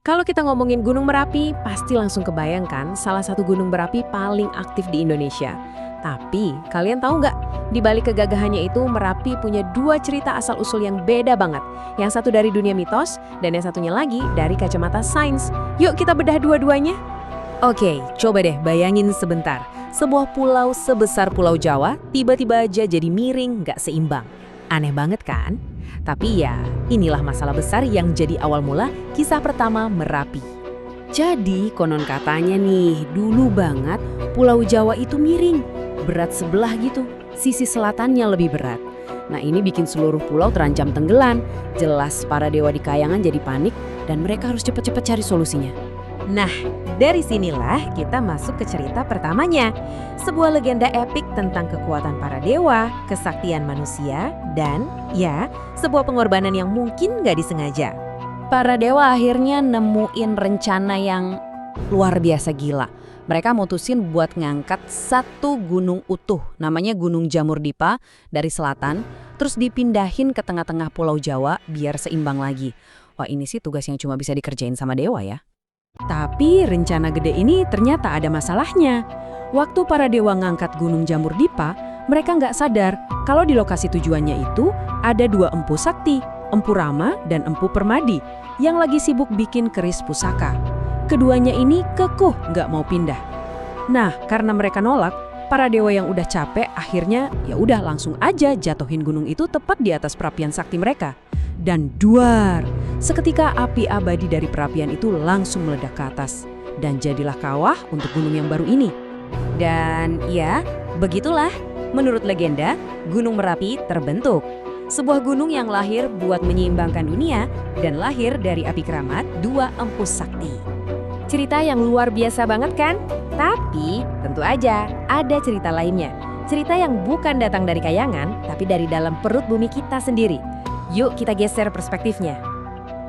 Kalau kita ngomongin Gunung Merapi, pasti langsung kebayangkan salah satu gunung berapi paling aktif di Indonesia. Tapi, kalian tahu nggak? Di balik kegagahannya itu, Merapi punya dua cerita asal-usul yang beda banget. Yang satu dari dunia mitos, dan yang satunya lagi dari kacamata sains. Yuk kita bedah dua-duanya. Oke, coba deh bayangin sebentar. Sebuah pulau sebesar Pulau Jawa, tiba-tiba aja jadi miring, nggak seimbang. Aneh banget kan? Tapi ya, inilah masalah besar yang jadi awal mula kisah pertama Merapi. Jadi, konon katanya nih, dulu banget Pulau Jawa itu miring, berat sebelah gitu, sisi selatannya lebih berat. Nah, ini bikin seluruh pulau terancam tenggelam. Jelas para dewa di kayangan jadi panik dan mereka harus cepat-cepat cari solusinya. Nah, dari sinilah kita masuk ke cerita pertamanya. Sebuah legenda epik tentang kekuatan para dewa, kesaktian manusia, dan ya, sebuah pengorbanan yang mungkin nggak disengaja. Para dewa akhirnya nemuin rencana yang luar biasa gila. Mereka mutusin buat ngangkat satu gunung utuh, namanya Gunung Jamur Dipa, dari selatan, terus dipindahin ke tengah-tengah Pulau Jawa biar seimbang lagi. Wah, ini sih tugas yang cuma bisa dikerjain sama dewa ya. Tapi rencana gede ini ternyata ada masalahnya. Waktu para dewa ngangkat Gunung Jamur Dipa, mereka nggak sadar kalau di lokasi tujuannya itu ada dua empu sakti, Empu Rama dan Empu Permadi, yang lagi sibuk bikin keris pusaka. Keduanya ini kekeh nggak mau pindah. Nah, karena mereka nolak, para dewa yang udah capek akhirnya ya udah langsung aja jatuhin gunung itu tepat di atas perapian sakti mereka. Dan duar, seketika api abadi dari perapian itu langsung meledak ke atas. Dan jadilah kawah untuk gunung yang baru ini. Dan ya, begitulah menurut legenda Gunung Merapi terbentuk. Sebuah gunung yang lahir buat menyeimbangkan dunia dan lahir dari api keramat dua empu sakti. Cerita yang luar biasa banget kan? Tapi tentu aja ada cerita lainnya. Cerita yang bukan datang dari kayangan, tapi dari dalam perut bumi kita sendiri. Yuk kita geser perspektifnya.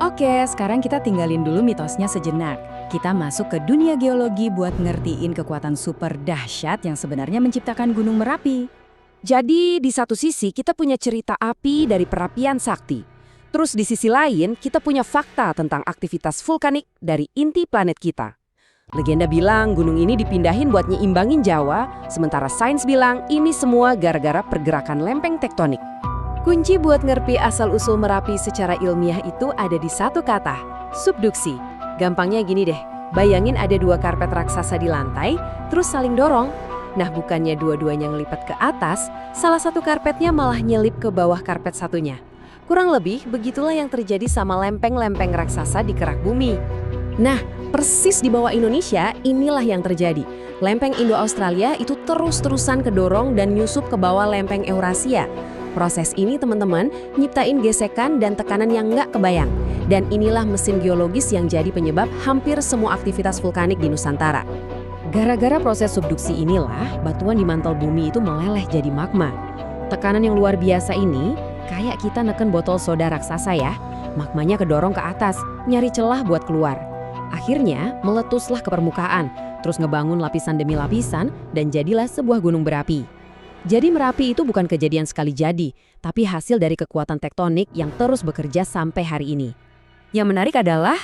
Oke, sekarang kita tinggalin dulu mitosnya sejenak. Kita masuk ke dunia geologi buat ngertiin kekuatan super dahsyat yang sebenarnya menciptakan Gunung Merapi. Jadi di satu sisi kita punya cerita api dari perapian sakti. Terus di sisi lain kita punya fakta tentang aktivitas vulkanik dari inti planet kita. Legenda bilang gunung ini dipindahin buat nyeimbangin Jawa, sementara sains bilang ini semua gara-gara pergerakan lempeng tektonik. Kunci buat ngerti asal-usul Merapi secara ilmiah itu ada di satu kata, subduksi. Gampangnya gini deh, bayangin ada dua karpet raksasa di lantai, terus saling dorong. Nah, bukannya dua-duanya ngelipat ke atas, salah satu karpetnya malah nyelip ke bawah karpet satunya. Kurang lebih, begitulah yang terjadi sama lempeng-lempeng raksasa di kerak bumi. Nah, persis di bawah Indonesia, inilah yang terjadi. Lempeng Indo-Australia itu terus-terusan kedorong dan nyusup ke bawah lempeng Eurasia. Proses ini teman-teman nyiptain gesekan dan tekanan yang nggak kebayang. Dan inilah mesin geologis yang jadi penyebab hampir semua aktivitas vulkanik di Nusantara. Gara-gara proses subduksi inilah batuan di mantel bumi itu meleleh jadi magma. Tekanan yang luar biasa ini kayak kita neken botol soda raksasa ya. Magmanya kedorong ke atas, nyari celah buat keluar. Akhirnya meletuslah ke permukaan, terus ngebangun lapisan demi lapisan dan jadilah sebuah gunung berapi. Jadi Merapi itu bukan kejadian sekali jadi, tapi hasil dari kekuatan tektonik yang terus bekerja sampai hari ini. Yang menarik adalah,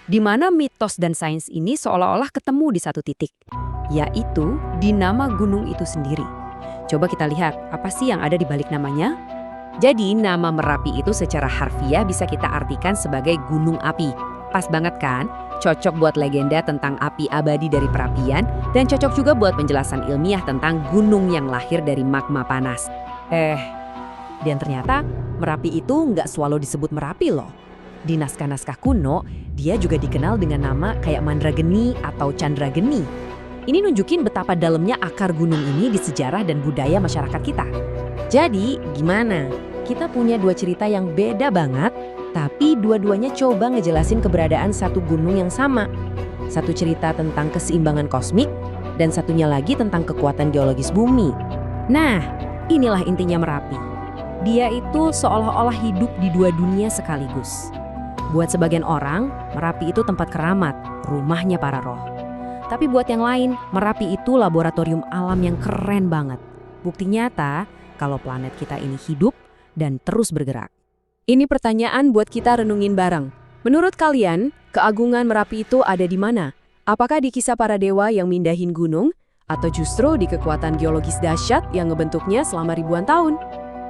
di mana mitos dan sains ini seolah-olah ketemu di satu titik, yaitu di nama gunung itu sendiri. Coba kita lihat, apa sih yang ada di balik namanya? Jadi nama Merapi itu secara harfiah bisa kita artikan sebagai gunung api. Pas banget kan? Cocok buat legenda tentang api abadi dari perapian dan cocok juga buat penjelasan ilmiah tentang gunung yang lahir dari magma panas. Dan ternyata Merapi itu nggak selalu disebut Merapi loh. Di naskah-naskah kuno, dia juga dikenal dengan nama kayak Mandrageni atau Candrageni. Ini nunjukin betapa dalamnya akar gunung ini di sejarah dan budaya masyarakat kita. Jadi, gimana? Kita punya dua cerita yang beda banget, tapi dua-duanya coba ngejelasin keberadaan satu gunung yang sama. Satu cerita tentang keseimbangan kosmik, dan satunya lagi tentang kekuatan geologis bumi. Nah, inilah intinya Merapi. Dia itu seolah-olah hidup di dua dunia sekaligus. Buat sebagian orang, Merapi itu tempat keramat, rumahnya para roh. Tapi buat yang lain, Merapi itu laboratorium alam yang keren banget. Bukti nyata kalau planet kita ini hidup dan terus bergerak. Ini pertanyaan buat kita renungin bareng. Menurut kalian, Keagungan Merapi itu ada di mana? Apakah di kisah para dewa yang mindahin gunung? Atau justru di kekuatan geologis dahsyat yang ngebentuknya selama ribuan tahun?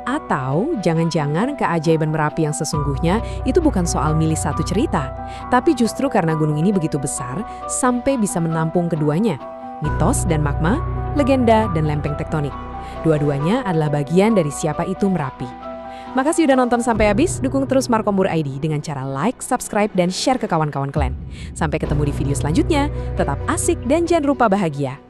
Atau jangan-jangan keajaiban Merapi yang sesungguhnya itu bukan soal milih satu cerita, tapi justru karena gunung ini begitu besar sampai bisa menampung keduanya. Mitos dan magma, legenda dan lempeng tektonik. Dua-duanya adalah bagian dari siapa itu Merapi. Makasih udah nonton sampai habis, dukung terus Markombur ID dengan cara like, subscribe, dan share ke kawan-kawan kalian. Sampai ketemu di video selanjutnya, tetap asik dan jangan lupa bahagia.